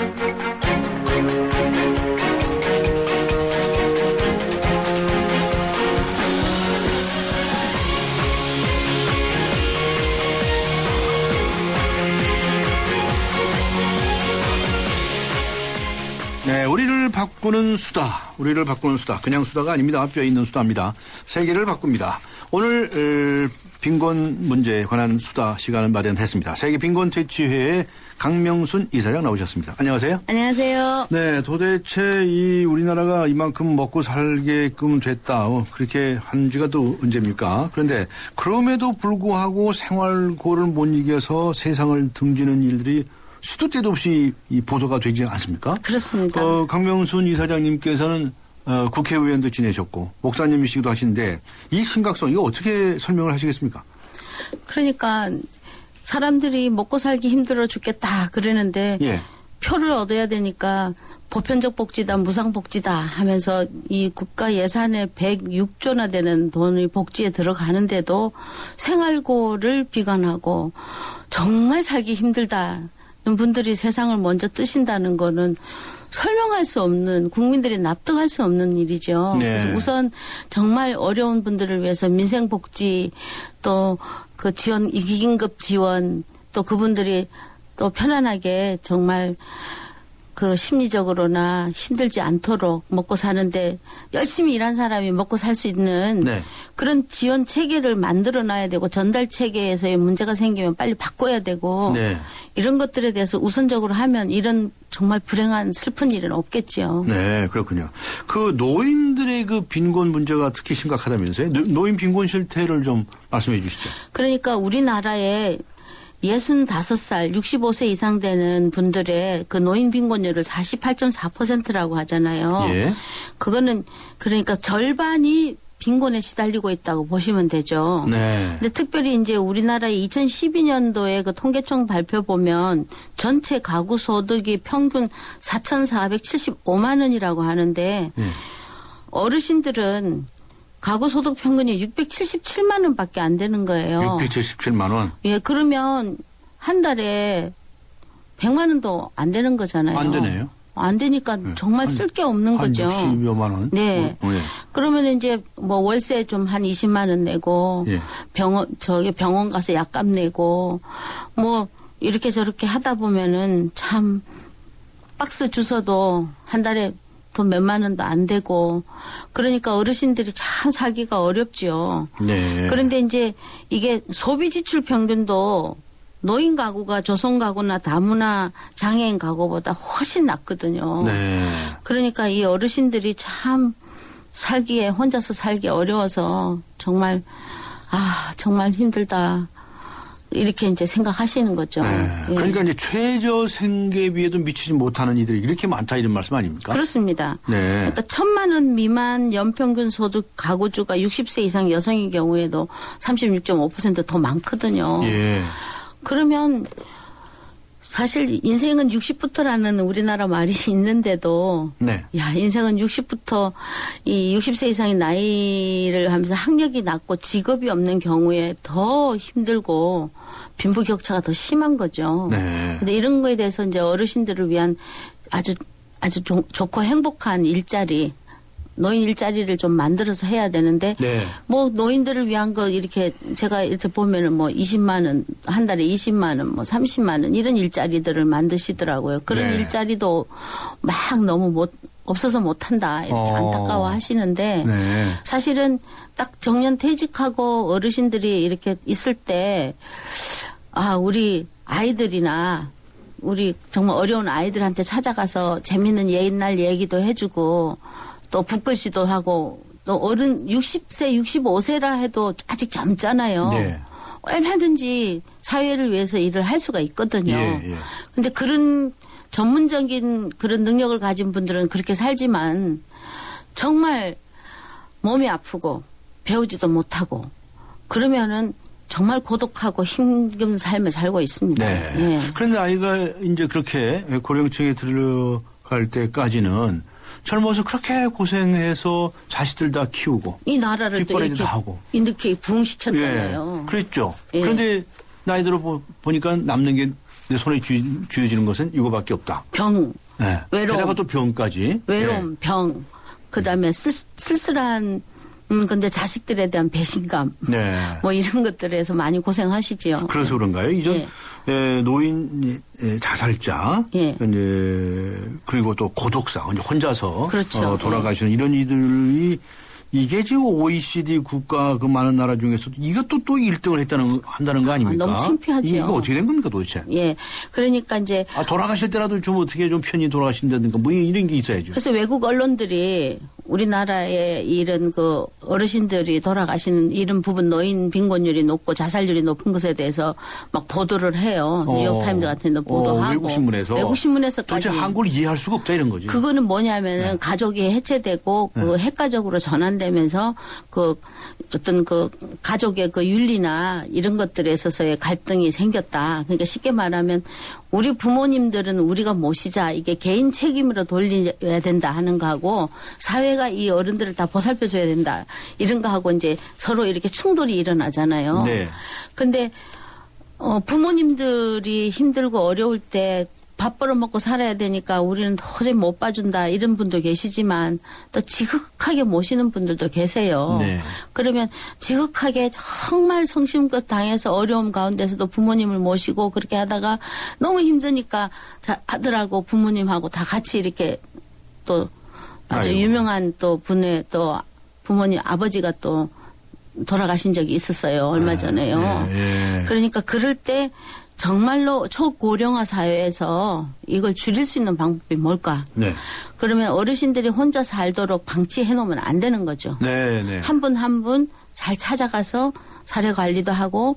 네, 우리를 바꾸는 수다. 우리를 바꾸는 수다. 그냥 수다가 아닙니다. 뼈 있는 수다입니다. 세계를 바꿉니다. 오늘 빈곤 문제에 관한 수다 시간을 마련했습니다. 세계 빈곤 퇴치회의 강명순 이사장 나오셨습니다. 안녕하세요. 안녕하세요. 네, 도대체 이 우리나라가 이만큼 먹고 살게끔 됐다. 그렇게 한 지가 또 언제입니까? 그런데 그럼에도 불구하고 생활고를 못 이겨서 세상을 등지는 일들이 수도 때도 없이 이 보도가 되지 않습니까? 그렇습니다. 강명순 이사장님께서는 국회의원도 지내셨고 목사님이시기도 하시는데 이 심각성 이거 어떻게 설명을 하시겠습니까? 그러니까 사람들이 먹고 살기 힘들어 죽겠다 그러는데 예. 표를 얻어야 되니까 보편적 복지다 무상복지다 하면서 이 국가 예산에 106조나 되는 돈이 복지에 들어가는데도 생활고를 비관하고 정말 살기 힘들다. 분들이 세상을 먼저 뜨신다는 거는 설명할 수 없는 국민들이 납득할 수 없는 일이죠. 네. 그래서 우선 정말 어려운 분들을 위해서 민생복지 또 그 지원 긴급 지원 또 그분들이 또 편안하게 정말 그 심리적으로나 힘들지 않도록 먹고 사는데 열심히 일한 사람이 먹고 살 수 있는 네. 그런 지원 체계를 만들어 놔야 되고 전달 체계에서의 문제가 생기면 빨리 바꿔야 되고 네. 이런 것들에 대해서 우선적으로 하면 이런 정말 불행한 슬픈 일은 없겠죠. 네, 그렇군요. 그 노인들의 그 빈곤 문제가 특히 심각하다면서요? 노인 빈곤 실태를 좀 말씀해 주시죠. 그러니까 우리나라에 65살, 65세 이상 되는 분들의 그 노인 빈곤율을 48.4%라고 하잖아요. 예. 그거는 그러니까 절반이 빈곤에 시달리고 있다고 보시면 되죠. 네. 근데 특별히 이제 우리나라의 2012년도에 그 통계청 발표 보면 전체 가구 소득이 평균 4,475만 원이라고 하는데 어르신들은 가구 소득 평균이 677만 원밖에 안 되는 거예요. 677만 원? 예, 그러면 한 달에 100만 원도 안 되는 거잖아요. 안 되네요. 안 되니까 정말 쓸 게 없는 거죠. 60여만 원. 네. 네. 그러면 이제 뭐 월세 좀 한 20만 원 내고 예. 병원 가서 약값 내고 뭐 이렇게 저렇게 하다 보면은 참 박스 주서도 한 달에 돈 몇만 원도 안 되고 그러니까 어르신들이 참 살기가 어렵지요. 네. 그런데 이제 이게 소비 지출 평균도 노인 가구가 조선 가구나 다문화 장애인 가구보다 훨씬 낮거든요. 네. 그러니까 이 어르신들이 참 살기에 혼자서 살기 어려워서 정말 정말 힘들다. 이렇게 이제 생각하시는 거죠. 네. 예. 그러니까 이제 최저 생계비에도 미치지 못하는 이들이 이렇게 많다 이런 말씀 아닙니까? 그렇습니다. 네. 그러니까 1,000만 원 미만 연평균 소득 가구주가 60세 이상 여성의 경우에도 36.5% 더 많거든요. 예. 그러면 사실 인생은 60부터라는 우리나라 말이 있는데도 네. 야 인생은 60부터 이 60세 이상의 나이를 하면서 학력이 낮고 직업이 없는 경우에 더 힘들고 빈부격차가 더 심한 거죠. 네. 근데 이런 거에 대해서 이제 어르신들을 위한 아주 좋고 행복한 일자리 노인 일자리를 좀 만들어서 해야 되는데 네. 뭐 노인들을 위한 거 이렇게 제가 이렇게 보면은 뭐 20만 원 한 달에 20만 원 뭐 30만 원 이런 일자리들을 만드시더라고요. 그런 네. 일자리도 막 너무 없어서 못 한다 이렇게 안타까워 하시는데 네. 사실은 딱 정년 퇴직하고 어르신들이 이렇게 있을 때 우리 아이들이나 우리 정말 어려운 아이들한테 찾아가서 재밌는 옛날 얘기도 해주고 또 붓글씨도 하고 또 어른 60세 65세라 해도 아직 젊잖아요. 네. 얼마든지 사회를 위해서 일을 할 수가 있거든요. 예. 근데 그런 전문적인 그런 능력을 가진 분들은 그렇게 살지만 정말 몸이 아프고 배우지도 못하고 그러면은 정말 고독하고 힘든 삶을 살고 있습니다. 네. 예. 그런데 아이가 이제 그렇게 고령층에 들어갈 때까지는 젊어서 그렇게 고생해서 자식들 다 키우고 이 나라를 또 뒷벌이도 다 하고 이렇게 부흥시켰잖아요. 예, 그랬죠. 예. 그런데 나이 들어 보니까 남는 게 내 손에 쥐어지는 것은 이거밖에 없다. 병, 네. 외로움. 게다가 또 병까지. 외로움, 예. 병, 그다음에 쓸쓸한 근데 자식들에 대한 배신감. 네. 뭐 이런 것들에서 많이 고생하시지요. 그래서 그런가요? 이전 예. 노인 자살자, 예. 이제 그리고 또 고독사, 혼자서 그렇죠. 돌아가시는 이런 이들이 이게 지금 OECD 국가 그 많은 나라 중에서도 이것도 또 1등을 한다는 거 아닙니까? 너무 창피하죠. 이거 어떻게 된 겁니까 도대체? 예. 그러니까 이제 돌아가실 때라도 좀 어떻게 좀 편히 돌아가신다든가 뭐 이런 게 있어야죠. 그래서 외국 언론들이 우리나라의 이런 그 어르신들이 돌아가시는 이런 부분 노인 빈곤율이 높고 자살률이 높은 것에 대해서 막 보도를 해요. 뉴욕타임즈 같은 데 보도하고. 외국 신문에서까지. 도대체 한국을 이해할 수가 없다 이런 거지. 그거는 뭐냐면은 가족이 해체되고 그 핵가족으로 전환되면서 그 어떤 그 가족의 그 윤리나 이런 것들에 있어서의 갈등이 생겼다. 그러니까 쉽게 말하면 우리 부모님들은 우리가 모시자 이게 개인 책임으로 돌려야 된다 하는 거하고 사회가 이 어른들을 다 보살펴줘야 된다 이런 거하고 이제 서로 이렇게 충돌이 일어나잖아요. 네. 근데 부모님들이 힘들고 어려울 때 밥 벌어먹고 살아야 되니까 우리는 도저히 못 봐준다 이런 분도 계시지만 또 지극하게 모시는 분들도 계세요. 네. 그러면 지극하게 정말 성심껏 당해서 어려움 가운데서도 부모님을 모시고 그렇게 하다가 너무 힘드니까 아들하고 부모님하고 다 같이 이렇게 또 아주 유명한 또 분의 또 부모님 아버지가 또 돌아가신 적이 있었어요. 얼마 전에요. 예. 그러니까 그럴 때 정말로 초고령화 사회에서 이걸 줄일 수 있는 방법이 뭘까? 네. 그러면 어르신들이 혼자 살도록 방치해 놓으면 안 되는 거죠. 네. 한 분 한 분 잘 찾아가서 사례 관리도 하고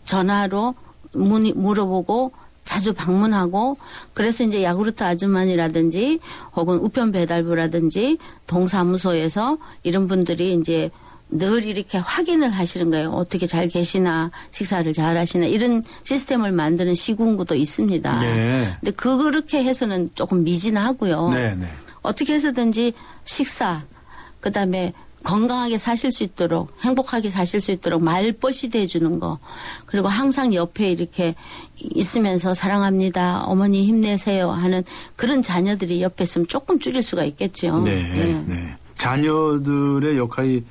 전화로 물어보고 자주 방문하고 그래서 이제 야구르트 아주머니라든지 혹은 우편 배달부라든지 동사무소에서 이런 분들이 이제 늘 이렇게 확인을 하시는 거예요. 어떻게 잘 계시나 식사를 잘 하시나 이런 시스템을 만드는 시군구도 있습니다. 네. 근데 그렇게 해서는 조금 미진하고요. 네. 어떻게 해서든지 식사 그다음에 건강하게 사실 수 있도록 행복하게 사실 수 있도록 말벗이 돼주는 거 그리고 항상 옆에 이렇게 있으면서 사랑합니다 어머니 힘내세요 하는 그런 자녀들이 옆에 있으면 조금 줄일 수가 있겠죠. 네. 자녀들의 역할이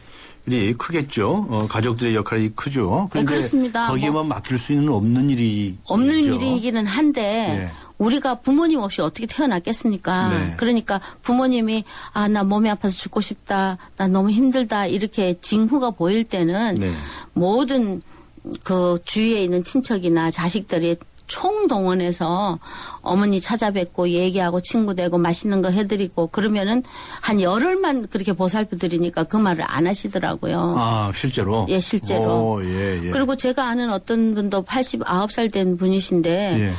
크겠죠. 가족들의 역할이 크죠. 그런데 그렇습니다. 거기에만 맡길 수는 없는 일이기는 한데 네. 우리가 부모님 없이 어떻게 태어났겠습니까? 네. 그러니까 부모님이 나 몸이 아파서 죽고 싶다. 나 너무 힘들다. 이렇게 징후가 보일 때는 네. 모든 그 주위에 있는 친척이나 자식들이 총동원해서 어머니 찾아뵙고 얘기하고 친구 되고 맛있는 거 해드리고 그러면은 한 열흘만 그렇게 보살펴 드리니까 그 말을 안 하시더라고요. 아, 실제로? 예, 실제로. 예. 그리고 제가 아는 어떤 분도 89살 된 분이신데 예.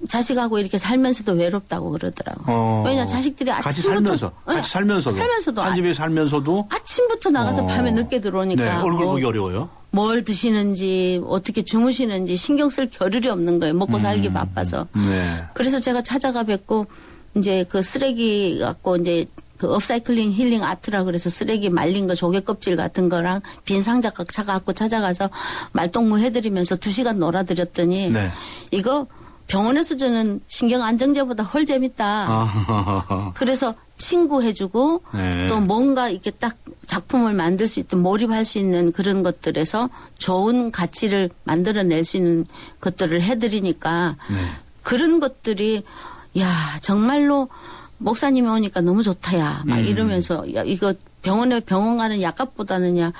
자식하고 이렇게 살면서도 외롭다고 그러더라고요. 왜냐 자식들이 아침부터 같이 살면서도 한 집에 살면서도 아침부터 나가서 밤에 늦게 들어오니까 네, 얼굴 보기 어려워요. 뭘 드시는지 어떻게 주무시는지 신경 쓸 겨를이 없는 거예요. 먹고 살기 바빠서. 네. 그래서 제가 찾아가 뵙고 이제 그 쓰레기 갖고 이제 그 업사이클링 힐링 아트라 그래서 쓰레기 말린 거 조개 껍질 같은 거랑 빈 상자 갖고 찾아가서 말동무 해드리면서 2시간 놀아드렸더니 네. 이거 병원에서 주는 신경 안정제보다 헐 재밌다. 그래서 친구 해주고 네. 또 뭔가 이렇게 딱 작품을 만들 수 있든 몰입할 수 있는 그런 것들에서 좋은 가치를 만들어낼 수 있는 것들을 해드리니까 네. 그런 것들이 야 정말로 목사님이 오니까 너무 좋다야 막 이러면서 야 이거 병원 가는 약값보다는 약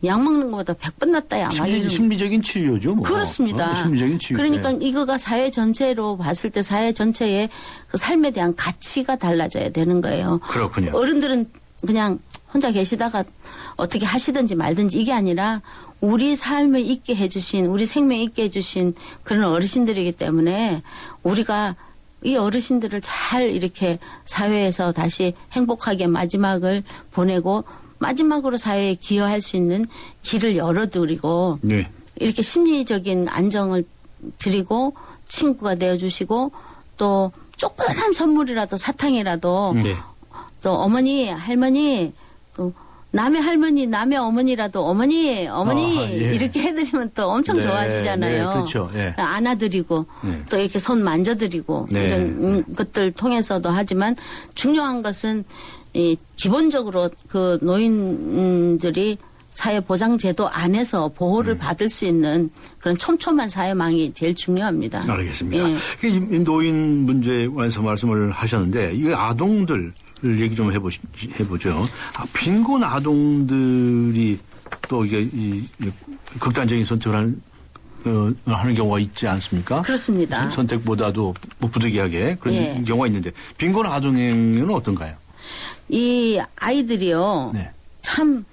먹는 것보다 100번 낫다야. 심리적인 치료죠. 뭐. 그렇습니다. 심리적인 치료. 그러니까 이거가 사회 전체로 봤을 때 사회 전체의 그 삶에 대한 가치가 달라져야 되는 거예요. 그렇군요. 어른들은 그냥 혼자 계시다가 어떻게 하시든지 말든지 이게 아니라 우리 삶을 있게 해주신 우리 생명 있게 해주신 그런 어르신들이기 때문에 우리가 이 어르신들을 잘 이렇게 사회에서 다시 행복하게 마지막을 보내고 마지막으로 사회에 기여할 수 있는 길을 열어드리고 네. 이렇게 심리적인 안정을 드리고 친구가 되어주시고 또 조그만 선물이라도 사탕이라도 네. 또 어머니 할머니 또 남의 할머니 남의 어머니라도 어머니 예. 이렇게 해드리면 또 엄청 네, 좋아하시잖아요. 네, 그렇죠. 예. 안아드리고 네. 또 이렇게 손 만져드리고 네. 이런 것들 통해서도 하지만 중요한 것은 이 기본적으로 그 노인들이 사회보장제도 안에서 보호를 받을 수 있는 그런 촘촘한 사회망이 제일 중요합니다. 알겠습니다. 예. 이 노인 문제에 관해서 말씀을 하셨는데 이 아동들 얘기 좀 해보죠. 빈곤 아동들이 또 이게 극단적인 선택을 하는 경우가 있지 않습니까? 그렇습니다. 선택보다도 뭐 부득이하게 그런 예. 경우가 있는데 빈곤 아동에는 어떤가요? 이 아이들이요. 네. 참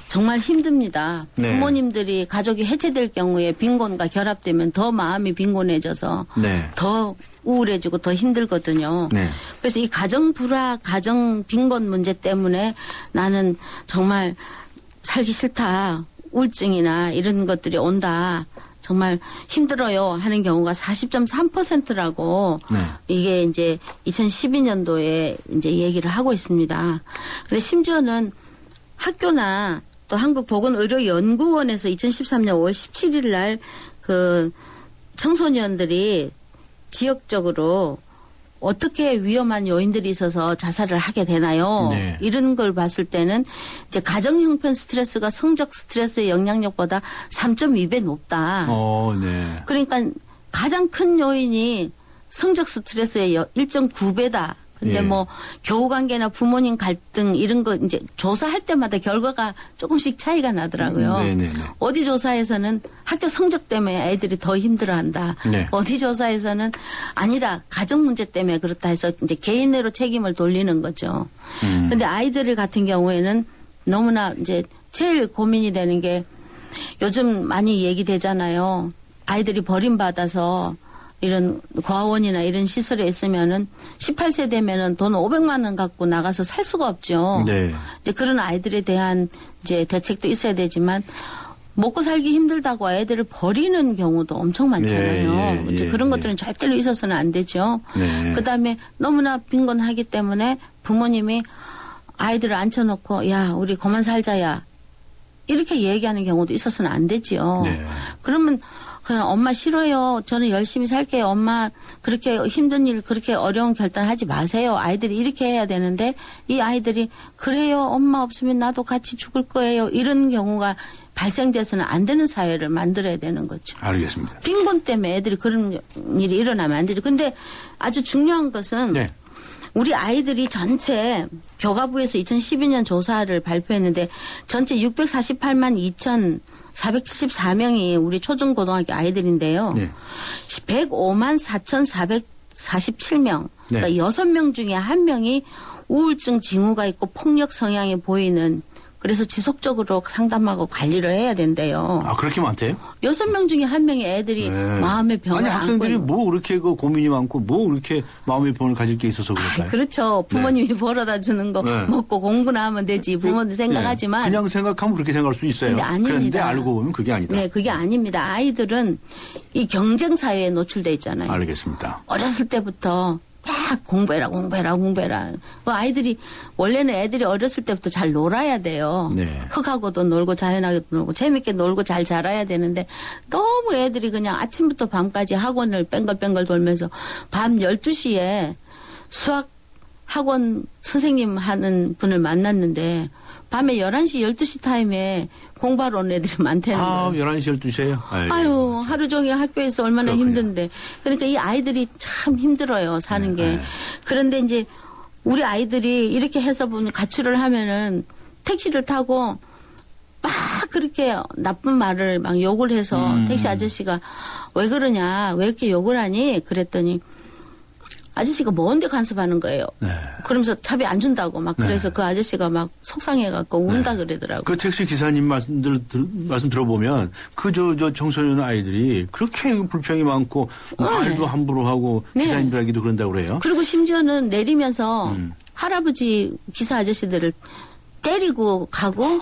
정말 힘듭니다. 네. 부모님들이 가족이 해체될 경우에 빈곤과 결합되면 더 마음이 빈곤해져서 네. 더 우울해지고 더 힘들거든요. 네. 그래서 이 가정 불화, 가정 빈곤 문제 때문에 나는 정말 살기 싫다. 우울증이나 이런 것들이 온다. 정말 힘들어요 하는 경우가 40.3%라고 네. 이게 이제 2012년도에 이제 얘기를 하고 있습니다. 근데 심지어는 학교나 또 한국보건의료연구원에서 2013년 5월 17일 날 그 청소년들이 지역적으로 어떻게 위험한 요인들이 있어서 자살을 하게 되나요? 네. 이런 걸 봤을 때는 이제 가정 형편 스트레스가 성적 스트레스의 영향력보다 3.2배 높다. 네. 그러니까 가장 큰 요인이 성적 스트레스의 1.9배다. 근데 예. 뭐 교우 관계나 부모님 갈등 이런 거 이제 조사할 때마다 결과가 조금씩 차이가 나더라고요. 네네네. 어디 조사에서는 학교 성적 때문에 애들이 더 힘들어한다. 네. 어디 조사에서는 아니다. 가정 문제 때문에 그렇다 해서 이제 개인으로 책임을 돌리는 거죠. 근데 아이들 같은 경우에는 너무나 이제 제일 고민이 되는 게 요즘 많이 얘기되잖아요. 아이들이 버림받아서 이런 고아원이나 이런 시설에 있으면은 18세 되면은 돈 500만 원 갖고 나가서 살 수가 없죠. 네. 이제 그런 아이들에 대한 이제 대책도 있어야 되지만 먹고 살기 힘들다고 애들을 버리는 경우도 엄청 많잖아요. 예, 이제 그런 것들은 절대로 있어서는 안 되죠. 네. 그다음에 너무나 빈곤하기 때문에 부모님이 아이들을 앉혀놓고 야 우리 그만 살자야 이렇게 얘기하는 경우도 있어서는 안 되지요. 네. 그러면 그냥 엄마 싫어요. 저는 열심히 살게요. 엄마 그렇게 힘든 일 그렇게 어려운 결단하지 마세요. 아이들이 이렇게 해야 되는데 이 아이들이 그래요. 엄마 없으면 나도 같이 죽을 거예요. 이런 경우가 발생돼서는 안 되는 사회를 만들어야 되는 거죠. 알겠습니다. 빈곤 때문에 애들이 그런 일이 일어나면 안 되죠. 근데 아주 중요한 것은 네. 우리 아이들이 전체 교과부에서 2012년 조사를 발표했는데 전체 648만 2,474명이 우리 초중고등학교 아이들인데요. 네. 105만 4,447명. 네. 그러니까 6명 중에 1명이 우울증 징후가 있고 폭력 성향이 보이는 그래서 지속적으로 상담하고 관리를 해야 된대요. 아, 그렇게 많대요? 6명 중에 1명의 애들이 네. 마음의 병을 아니, 학생들이 안고 뭐 그렇게 그 고민이 많고 뭐 그렇게 마음의 병을 가질 게 있어서 그럴까요? 그렇죠. 부모님이 벌어다 주는 거 네. 먹고 공부나 하면 되지. 부모들 생각하지만. 네. 그냥 생각하면 그렇게 생각할 수 있어요. 근데 아닙니다. 그런데 알고 보면 그게 아니다. 네, 그게 아닙니다. 아이들은 이 경쟁 사회에 노출돼 있잖아요. 알겠습니다. 어렸을 때부터 막 공부해라. 그 아이들이 원래는 애들이 어렸을 때부터 잘 놀아야 돼요. 네. 흙하고도 놀고 자연하고도 놀고 재밌게 놀고 잘 자라야 되는데 너무 애들이 그냥 아침부터 밤까지 학원을 뺑글뺑글 돌면서 밤 12시에 수학 학원 선생님 하는 분을 만났는데 밤에 11시, 12시 타임에 공부하러 온 애들이 많다는 아, 거예요. 11시, 12시에요? 아유, 하루 종일 학교에서 얼마나 그렇군요. 힘든데. 그러니까 이 아이들이 참 힘들어요, 사는 게. 그런데 이제 우리 아이들이 이렇게 해서 보면 가출을 하면은 택시를 타고 막 그렇게 나쁜 말을 막 욕을 해서 택시 아저씨가 왜 그러냐, 왜 이렇게 욕을 하니? 그랬더니 아저씨가 뭔데 간섭하는 거예요. 네. 그러면서 차비 안 준다고 막 그래서 그 아저씨가 막 속상해갖고 운다 그러더라고요. 그 택시 기사님 말씀 들어보면 그 저 청소년 아이들이 그렇게 불평이 많고 말도 함부로 하고 네. 기사님들에게도 그런다고 그래요. 그리고 심지어는 내리면서 할아버지 기사 아저씨들을 때리고 가고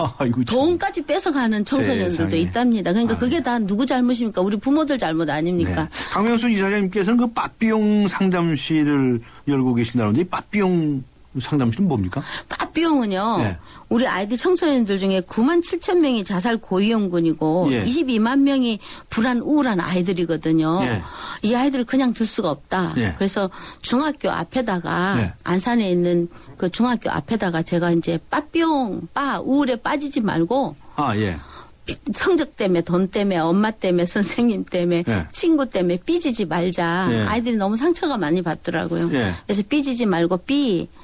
돈까지 뺏어가는 청소년들도 세상에. 있답니다. 그러니까 그게 다 누구 잘못입니까? 우리 부모들 잘못 아닙니까? 네. 강명수 이사장님께서는 그 빠삐용 상담실을 열고 계신다는데 이 빠삐용 상담실은 뭡니까? 빠삐용은요. 네. 우리 아이들 청소년들 중에 9만 7천 명이 자살 고위험군이고 예. 22만 명이 불안 우울한 아이들이거든요. 예. 이 아이들을 그냥 둘 수가 없다. 예. 그래서 중학교 앞에다가 예. 안산에 있는 그 중학교 앞에다가 제가 이제 빠삐용 우울에 빠지지 말고 아, 예. 성적 때문에 돈 때문에 엄마 때문에 선생님 때문에 예. 친구 때문에 삐지지 말자. 예. 아이들이 너무 상처가 많이 받더라고요. 예. 그래서 삐지지 말고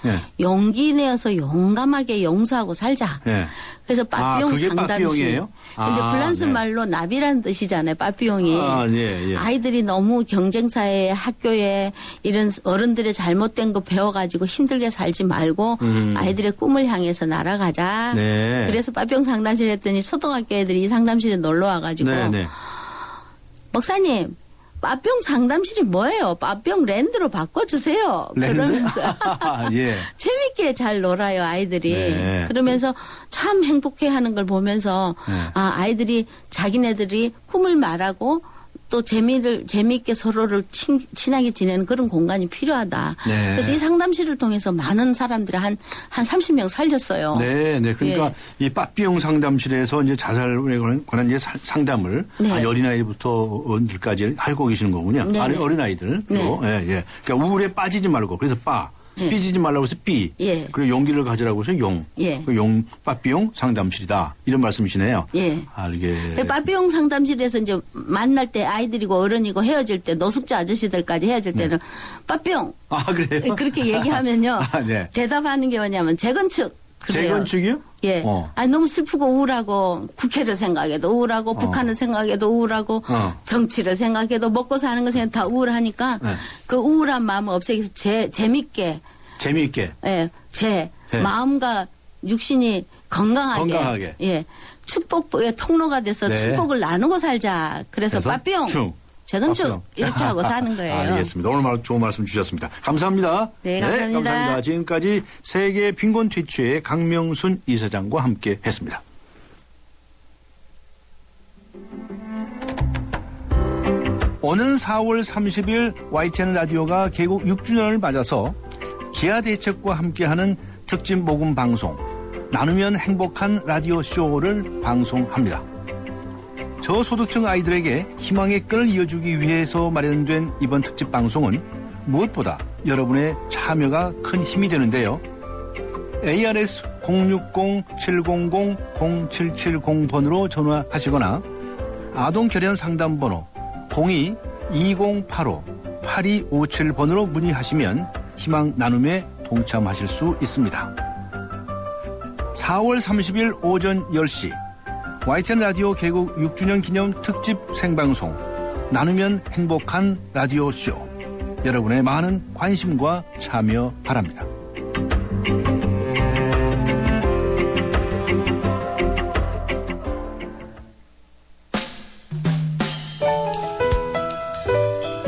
예. 용기 내어서 용감하게 용서하고 살자. 예. 그래서 빠삐용 그게 상담실. 빠삐용이에요? 근데 아, 플란스 네. 말로 나비라는 뜻이잖아요. 빠삐용이. 아, 예, 예. 아이들이 너무 경쟁사회에 학교에 이런 어른들의 잘못된 거 배워가지고 힘들게 살지 말고 아이들의 꿈을 향해서 날아가자. 네. 그래서 빠삐용 상담실 했더니 초등학교 애들이 이 상담실에 놀러 와가지고 네, 네. 목사님 빠삐용 상담실이 뭐예요? 빠삐용 랜드로 바꿔주세요. 랜드? 그러면서 예. 재밌게 잘 놀아요 아이들이. 네. 그러면서 참 행복해하는 걸 보면서 네. 아이들이 자기네들이 꿈을 말하고 또 재미있게 서로를 친하게 지내는 그런 공간이 필요하다. 네. 그래서 이 상담실을 통해서 많은 사람들이 한 30명 살렸어요. 네, 네. 그러니까 이 빠삐용 상담실에서 이제 자살에 관한 이제 상담을 네. 어린아이부터들까지 하고 계시는 거군요. 네, 네. 어린아이들. 네. 예, 예. 그러니까 우울에 빠지지 말고 그래서 예. 삐지지 말라고 해서 삐. 예. 그리고 용기를 가지라고 해서 용. 예. 용, 빠삐용 상담실이다. 이런 말씀이시네요. 예. 빠삐용 상담실에서 이제 만날 때 아이들이고 어른이고 헤어질 때 노숙자 아저씨들까지 헤어질 때는 빠삐용. 아, 그래요? 그렇게 얘기하면요. 아, 네. 대답하는 게 뭐냐면 재건축. 그래요. 재건축이요? 예. 너무 슬프고 우울하고 국회를 생각해도 우울하고 북한을 생각해도 우울하고 정치를 생각해도 먹고 사는 거 생각해도 다 우울하니까 네. 그 우울한 마음을 없애기 위해서 재밌게. 예. 네. 마음과 육신이 건강하게. 예. 축복의 통로가 돼서 네. 축복을 나누고 살자. 그래서 빠삐용. 재건축 이렇게 하고 사는 거예요. 알겠습니다. 오늘 좋은 말씀 주셨습니다. 감사합니다. 네, 감사합니다. 감사합니다. 지금까지 세계 빈곤 퇴치의 강명순 이사장과 함께 했습니다. 오는 4월 30일 YTN 라디오가 개국 6주년을 맞아서 기아 대책과 함께하는 특집 모금 방송 나누면 행복한 라디오 쇼를 방송합니다. 저소득층 아이들에게 희망의 끈을 이어주기 위해서 마련된 이번 특집 방송은 무엇보다 여러분의 참여가 큰 힘이 되는데요. ARS 060-700-0770번으로 전화하시거나 아동결연 상담번호 02-2085-8257번으로 문의하시면 희망 나눔에 동참하실 수 있습니다. 4월 30일 오전 10시 YTN 라디오 개국 6주년 기념 특집 생방송 나누면 행복한 라디오쇼 여러분의 많은 관심과 참여 바랍니다.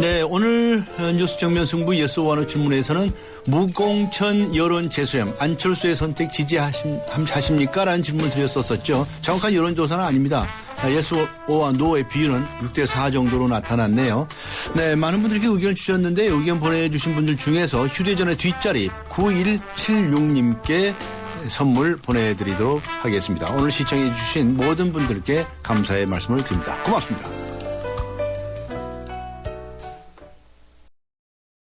네, 오늘 뉴스 정면 승부 예스1의 질문에서는 무공천 여론 재수염 안철수의 선택 지지하십니까? 라는 질문을 드렸었죠. 정확한 여론조사는 아닙니다. 예스와 노의 비율은 6대4 정도로 나타났네요. 네, 많은 분들께 의견을 주셨는데 의견 보내주신 분들 중에서 휴대전화 뒷자리 9176님께 선물 보내드리도록 하겠습니다. 오늘 시청해 주신 모든 분들께 감사의 말씀을 드립니다. 고맙습니다.